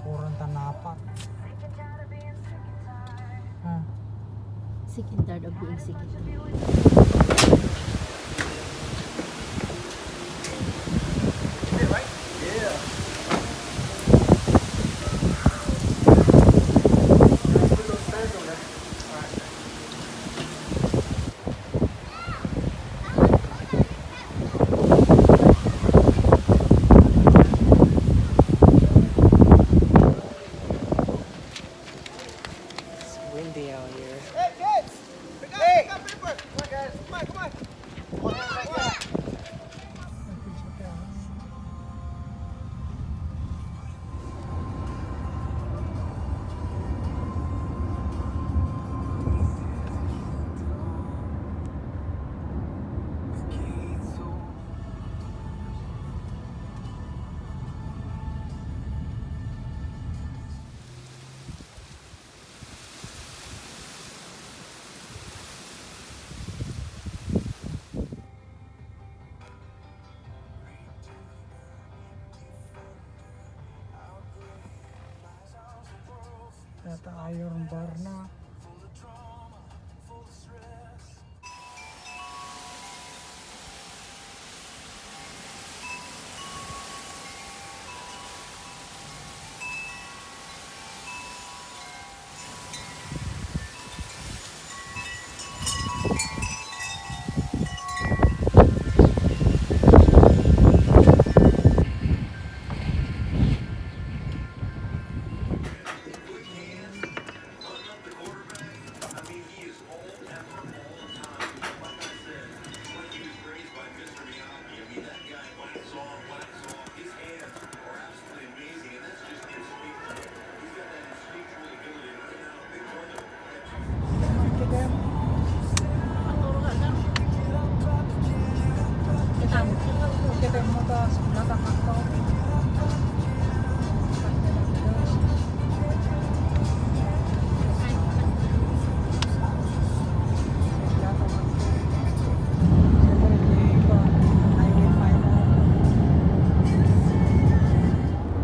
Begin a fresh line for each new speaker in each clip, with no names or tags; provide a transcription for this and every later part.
kurang tanapak. Ah.
Sick and tired of being sick and tired.
Windy out here.
Hey kids! Hey! Pick up paper! Come on guys, come on, come on! Come on.
Yata iron bar na. Kita mo ta sa belakang ako.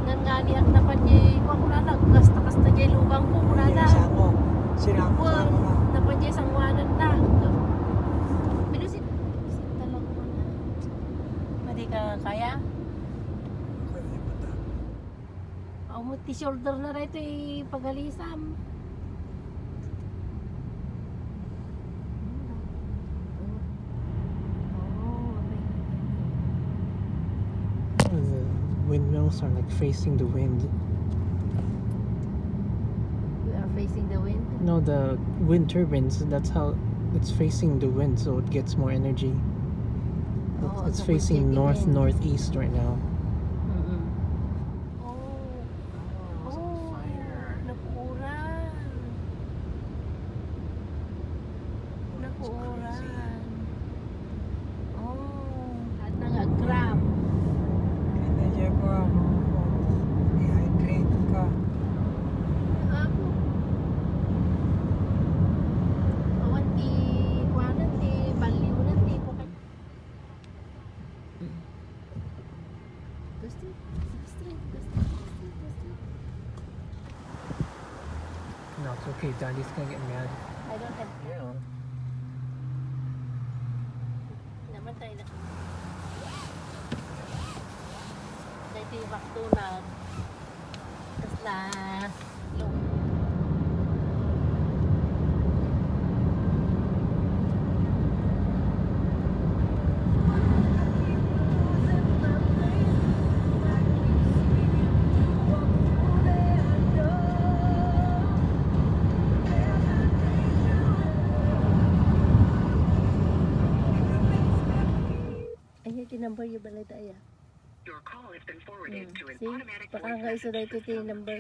Nanganiak na pa niya. Kung kuna na, kasta-kasta niya lubang ko. Kuna na.
Sinako na.
Napan niya isang wanan na. Binusin. Sinta lang ko na. Madi ka kaya? O mo shoulder na rin ito pagalisam.
The windmills are like facing the wind.
We are facing the wind.
No, the wind turbines, that's how it's facing the wind, so it gets more energy.
Oh,
It's
so
facing
we're
north
taking in.
northeast right now.
Oh,
It's on fire.
napuuran. Napuuran. Oh, at nag-grab.
Hindi ko dehydrate ka.
Ako. Awan ti kuwanan ti baliw na ti ko kay. Gusto.
No, it's okay. Daddy's gonna get mad.
I don't have
Yeah.
namatay na. Dahil ti wakto na. Tas na long. Ay, tinumber yung balay daya.
Your call has been forwarded to an
See?
automatic
Baka
voice
nga isa
message
dahil ito
system.
tinumber.